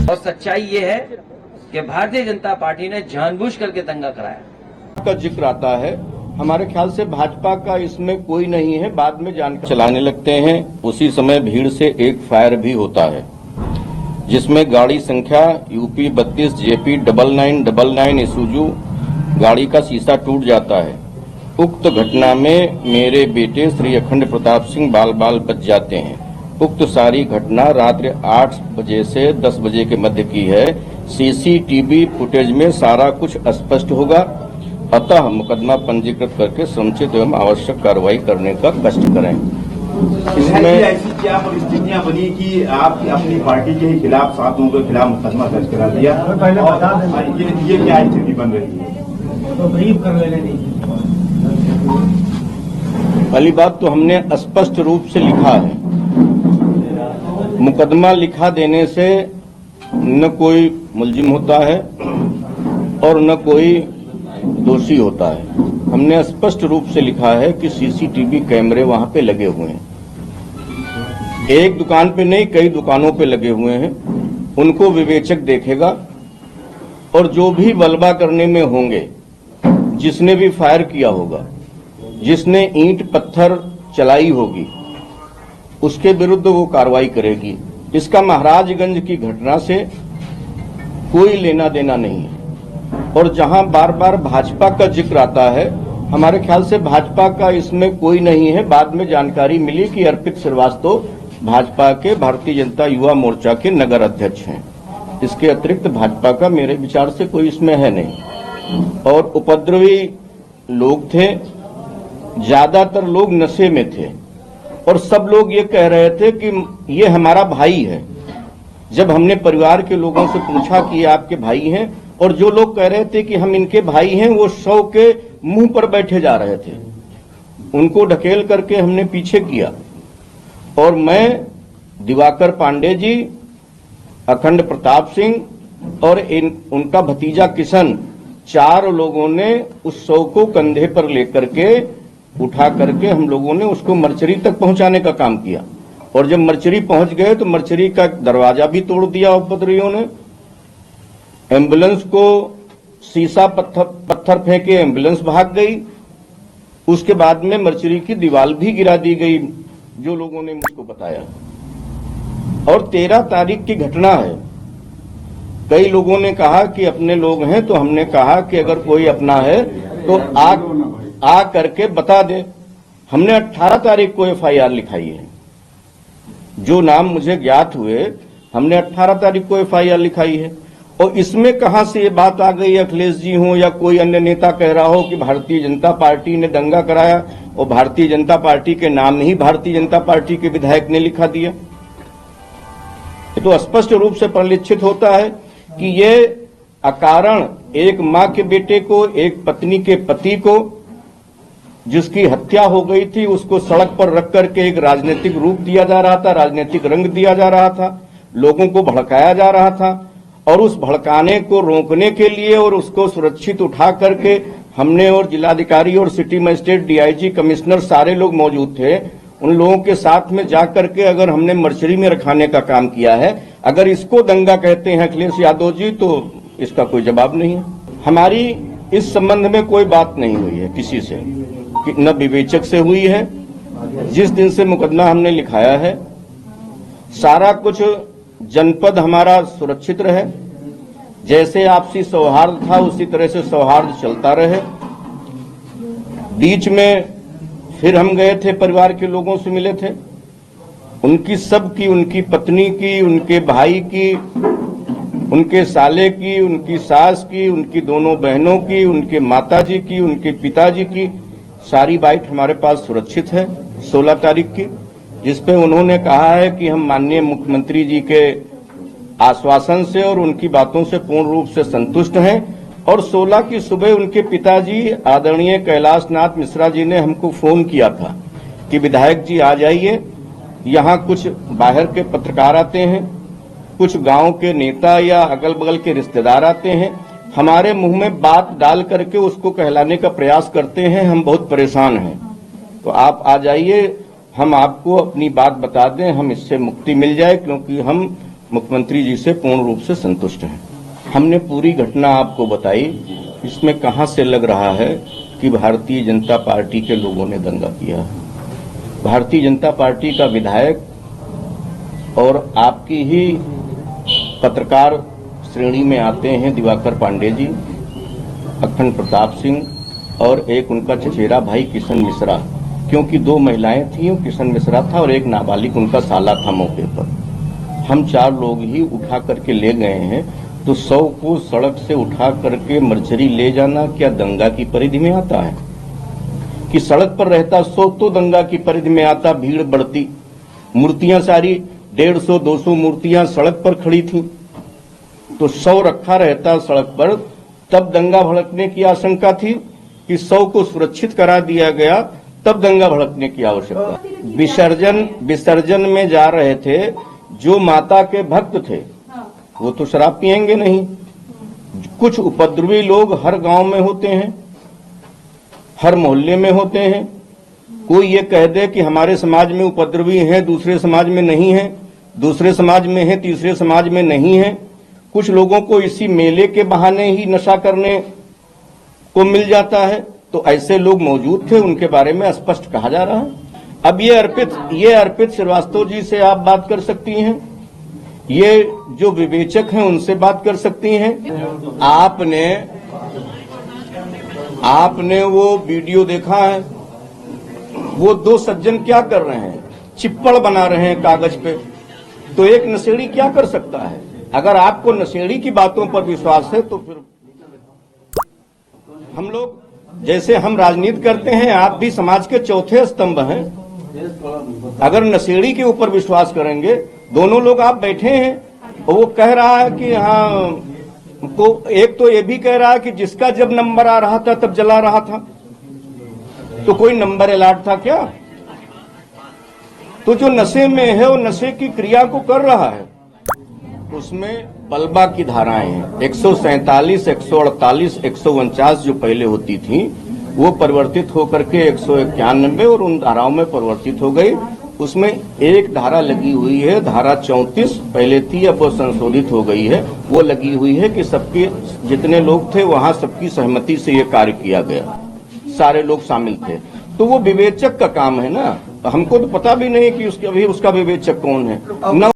और सच्चाई ये है कि भारतीय जनता पार्टी ने जानबूझ करके दंगा कराया का जिक्र आता है। हमारे ख्याल से भाजपा का इसमें कोई नहीं है। बाद में जानकारी चलाने लगते हैं, उसी समय भीड़ से एक फायर भी होता है, जिसमें गाड़ी संख्या यूपी 32 JP 9999 ईसुजू गाड़ी का शीशा टूट जाता है। उक्त घटना में मेरे बेटे श्री अखंड प्रताप सिंह बाल बाल बच जाते हैं। उक्त सारी घटना रात्रि 8 बजे से 10 बजे के मध्य की है। CCTV फुटेज में सारा कुछ स्पष्ट होगा, अतः मुकदमा पंजीकृत करके समुचित एवं आवश्यक कार्रवाई करने का कष्ट करें। इसमें ऐसी क्या परिस्थितियां बनी कि आप अपनी पार्टी के ही खिलाफ 7 लोगों के खिलाफ मुकदमा दर्ज करा दिया? और ये क्या स्थिति बन रही है? तो ब्रीफ कर लेने पहली बात तो हमने स्पष्ट रूप से लिखा है, मुकदमा लिखा देने से न कोई मुलजिम होता है और न कोई दोषी होता है। हमने स्पष्ट रूप से लिखा है कि CCTV कैमरे वहां पे लगे हुए हैं, एक दुकान पे नहीं कई दुकानों पे लगे हुए हैं। उनको विवेचक देखेगा और जो भी बलवा करने में होंगे, जिसने भी फायर किया होगा, जिसने ईंट पत्थर चलाई होगी, उसके विरुद्ध वो कार्रवाई करेगी। इसका महाराजगंज की घटना से कोई लेना देना नहीं है। और जहां बार बार भाजपा का जिक्र आता है, हमारे ख्याल से भाजपा का इसमें कोई नहीं है। बाद में जानकारी मिली कि अर्पित श्रीवास्तव भाजपा के भारतीय जनता युवा मोर्चा के नगर अध्यक्ष हैं। इसके अतिरिक्त भाजपा का मेरे विचार से कोई इसमें है नहीं। और उपद्रवी लोग थे, ज्यादातर लोग नशे में थे और सब लोग ये कह रहे थे कि ये हमारा भाई है। जब हमने परिवार के लोगों से पूछा कि आपके भाई हैं, और जो लोग कह रहे थे कि हम इनके भाई हैं, वो 100 के मुंह पर बैठे जा रहे थे। उनको ढकेल करके हमने पीछे किया और मैं, दिवाकर पांडे जी, अखंड प्रताप सिंह और उनका भतीजा किशन, 4 लोगों ने उस 100 को कंधे पर लेकर के उठा करके हम लोगों ने उसको मर्चरी तक पहुंचाने का काम किया। और जब मर्चरी पहुंच गए तो मर्चरी का दरवाजा भी तोड़ दिया उपद्रवियों ने। एम्बुलेंस को शीशा पत्थर फेंके, एम्बुलेंस भाग गई। उसके बाद में मर्चरी की दीवार भी गिरा दी गई, जो लोगों ने मुझको बताया। और 13 तारीख की घटना है। कई लोगों ने कहा कि अपने लोग हैं, तो हमने कहा कि अगर कोई अपना है तो आ करके बता दे। हमने 18 तारीख को FIR लिखाई है। जो नाम मुझे ज्ञात हुए, हमने 18 तारीख को FIR लिखाई है। और इसमें कहां से ये बात आ गई, अखिलेश जी हो या कोई अन्य नेता कह रहा हो कि भारतीय जनता पार्टी ने दंगा कराया, और भारतीय जनता पार्टी के नाम ही भारतीय जनता पार्टी के विधायक ने लिखा दिया। तो स्पष्ट रूप से परिलक्षित होता है कि ये अकारण एक मां के बेटे को, एक पत्नी के पति को, जिसकी हत्या हो गई थी, उसको सड़क पर रख करके एक राजनीतिक रूप दिया जा रहा था, राजनीतिक रंग दिया जा रहा था, लोगों को भड़काया जा रहा था। और उस भड़काने को रोकने के लिए और उसको सुरक्षित उठा करके हमने, और जिलाधिकारी और सिटी मजिस्ट्रेट, DIG, कमिश्नर, सारे लोग मौजूद थे। उन लोगों के साथ में जाकर के अगर हमने मर्चरी में रखाने का काम किया है, अगर इसको दंगा कहते हैं अखिलेश यादव जी, तो इसका कोई जवाब नहीं है। हमारी इस संबंध में कोई बात नहीं हुई है किसी से, न विवेचक से हुई है। जिस दिन से मुकदमा हमने लिखाया है, सारा कुछ जनपद हमारा सुरक्षित रहे, जैसे आपसी सौहार्द था उसी तरह से सौहार्द चलता रहे। बीच में फिर हम गए थे, परिवार के लोगों से मिले थे, उनकी सबकी, उनकी पत्नी की, उनके भाई की, उनके साले की, उनकी सास की, उनकी दोनों बहनों की, उनके माताजी की, उनके पिताजी की सारी बाइट हमारे पास सुरक्षित है 16 तारीख की, जिसपे उन्होंने कहा है कि हम माननीय मुख्यमंत्री जी के आश्वासन से और उनकी बातों से पूर्ण रूप से संतुष्ट हैं। और 16 की सुबह उनके पिताजी आदरणीय कैलाश नाथ मिश्रा जी ने हमको फोन किया था कि विधायक जी आ जाइए, यहाँ कुछ बाहर के पत्रकार आते हैं, कुछ गांव के नेता या अगल बगल के रिश्तेदार आते हैं, हमारे मुंह में बात डाल करके उसको कहलाने का प्रयास करते हैं, हम बहुत परेशान हैं, तो आप आ जाइए, हम आपको अपनी बात बता दें, हम इससे मुक्ति मिल जाए, क्योंकि हम मुख्यमंत्री जी से पूर्ण रूप से संतुष्ट हैं। हमने पूरी घटना आपको बताई, इसमें कहां से लग रहा है कि भारतीय जनता पार्टी के लोगों ने दंगा किया। भारतीय जनता पार्टी का विधायक और आपकी ही पत्रकार श्रेणी में आते हैं दिवाकर पांडे जी, अखंड प्रताप सिंह और एक उनका चचेरा भाई किशन मिश्रा, क्योंकि 2 महिलाएं थीं, किशन मिश्रा था और एक नाबालिग उनका साला था मौके पर। हम 4 लोग ही उठा करके ले गए हैं। तो 100 को सड़क से उठा करके मर्चरी ले जाना क्या दंगा की परिधि में आता है? कि सड़क पर रहता 100 तो दंगा की परिधि में आता, भीड़ बढ़ती, मूर्तियां सारी 150-200 मूर्तियां सड़क पर खड़ी थीं, तो 100 रखा रहता सड़क पर, तब दंगा भड़कने की आशंका थी। कि 100 को सुरक्षित करा दिया गया, तब दंगा भड़कने की आवश्यकता। विसर्जन में जा रहे थे, जो माता के भक्त थे वो तो शराब पिएंगे नहीं। कुछ उपद्रवी लोग हर गांव में होते हैं, हर मोहल्ले में होते हैं। कोई ये कह दे कि हमारे समाज में उपद्रवी हैं, दूसरे समाज में नहीं है, दूसरे समाज में है, तीसरे समाज में नहीं है। कुछ लोगों को इसी मेले के बहाने ही नशा करने को मिल जाता है, तो ऐसे लोग मौजूद थे, उनके बारे में स्पष्ट कहा जा रहा है। अब ये अर्पित श्रीवास्तव जी से आप बात कर सकती हैं, ये जो विवेचक हैं उनसे बात कर सकती हैं। आपने वो वीडियो देखा है? वो 2 सज्जन क्या कर रहे हैं? चिप्पड़ बना रहे हैं कागज पे। तो एक नशेड़ी क्या कर सकता है? अगर आपको नशेड़ी की बातों पर विश्वास है तो फिर हम लोग, जैसे हम राजनीति करते हैं, आप भी समाज के चौथे स्तंभ हैं। अगर नशेड़ी के ऊपर विश्वास करेंगे, दोनों लोग आप बैठे हैं, और वो कह रहा है कि हाँ, को एक तो ये भी कह रहा है कि जिसका जब नंबर आ रहा था तब जला रहा था, तो कोई नंबर अलॉट था क्या? तो जो नशे में है वो नशे की क्रिया को कर रहा है, उसमें बलबा की धाराएं हैं 147, 148, 149 जो पहले होती थी, वो परिवर्तित होकर के 191 और उन धाराओं में परिवर्तित हो गई। उसमें एक धारा लगी हुई है, धारा 34 पहले थी, अब वो संशोधित हो गई है। वो लगी हुई है कि सबके जितने लोग थे वहां सबकी सहमति से ये कार्य किया गया, सारे लोग शामिल थे। तो वो विवेचक का काम है ना, हमको तो पता भी नहीं कि उसका विवेचक कौन है। न